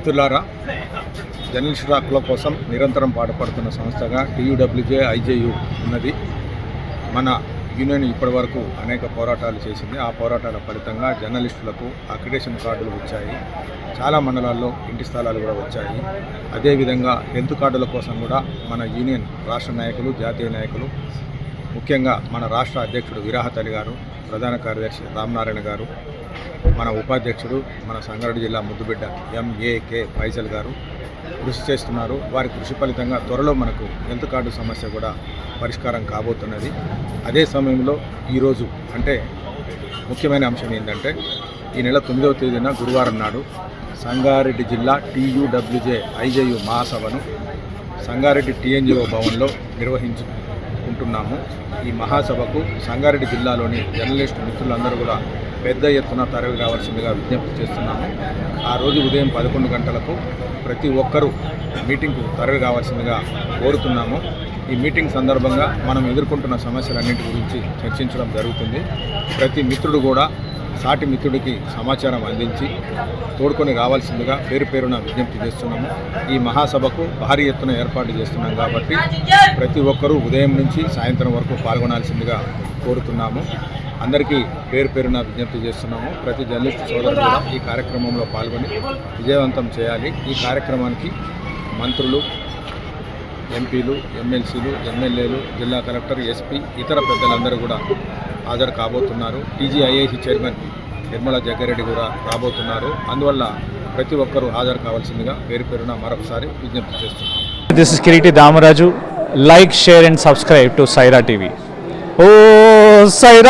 మిత్రులారా, జర్నలిస్టుల హక్కుల కోసం నిరంతరం పాటుపడుతున్న సంస్థగా TUWJ IJU ఉన్నది. మన యూనియన్ ఇప్పటివరకు అనేక పోరాటాలు చేసింది. ఆ పోరాటాల ఫలితంగా జర్నలిస్టులకు అక్రిడేషన్ కార్డులు వచ్చాయి. చాలా మండలాల్లో ఇంటి స్థలాలు కూడా వచ్చాయి. అదేవిధంగా హెల్త్ కార్డుల కోసం కూడా మన యూనియన్ రాష్ట్ర నాయకులు, జాతీయ నాయకులు, ముఖ్యంగా మన రాష్ట్ర అధ్యక్షుడు వీరాహతలి గారు, ప్రధాన కార్యదర్శి రామనారాయణ గారు, మన ఉపాధ్యక్షుడు మన సంగారెడ్డి జిల్లా ముద్దుబిడ్డ MAK ఫైజల్ గారు కృషి చేస్తున్నారు. వారి కృషి ఫలితంగా త్వరలో మనకు హెల్త్ కార్డు సమస్య కూడా పరిష్కారం కాబోతున్నది. అదే సమయంలో ఈరోజు అంటే ముఖ్యమైన అంశం ఏంటంటే, ఈ నెల 9వ తేదీన గురువారం నాడు సంగారెడ్డి జిల్లా TUWJ IJU మహాసభను సంగారెడ్డి TNGO భవన్లో నిర్వహించుకుంటున్నాము. ఈ మహాసభకు సంగారెడ్డి జిల్లాలోని జర్నలిస్టు మిత్రులందరూ కూడా పెద్ద ఎత్తున తరలి రావాల్సిందిగా విజ్ఞప్తి చేస్తున్నాము. ఆ రోజు ఉదయం 11 గంటలకు ప్రతి ఒక్కరూ మీటింగ్కు తరలి రావాల్సిందిగా కోరుతున్నాము. ఈ మీటింగ్ సందర్భంగా మనం ఎదుర్కొంటున్న సమస్యలన్నింటి గురించి చర్చించడం జరుగుతుంది. ప్రతి మిత్రుడు కూడా సాటి మిత్రుడికి సమాచారం అందించి తోడుకొని రావాల్సిందిగా పేరు పేరున విజ్ఞప్తి చేస్తున్నాము. ఈ మహాసభకు భారీ ఎత్తున ఏర్పాటు చేస్తున్నాం కాబట్టి ప్రతి ఒక్కరూ ఉదయం నుంచి సాయంత్రం వరకు పాల్గొనాల్సిందిగా కోరుతున్నాము. అందరికీ పేరు పేరున విజ్ఞప్తి చేస్తున్నాము. ప్రతి జర్నలిస్ట్ సోదరులు కూడా ఈ కార్యక్రమంలో పాల్గొని విజయవంతం చేయాలి. ఈ కార్యక్రమానికి మంత్రులు, ఎంపీలు, ఎమ్మెల్సీలు, ఎమ్మెల్యేలు, జిల్లా కలెక్టర్, SP, ఇతర పెద్దలందరూ కూడా హాజరు కాబోతున్నారు. TGIAC చైర్మన్ నిర్మలా జగ్గారెడ్డి కూడా రాబోతున్నారు. అందువల్ల ప్రతి ఒక్కరూ హాజరు కావాల్సిందిగా పేరు పేరున మరొకసారి విజ్ఞప్తి చేస్తున్నాం. This is Kiriti Damaraju. Like, share and subscribe to Saira TV. Oh, Saira!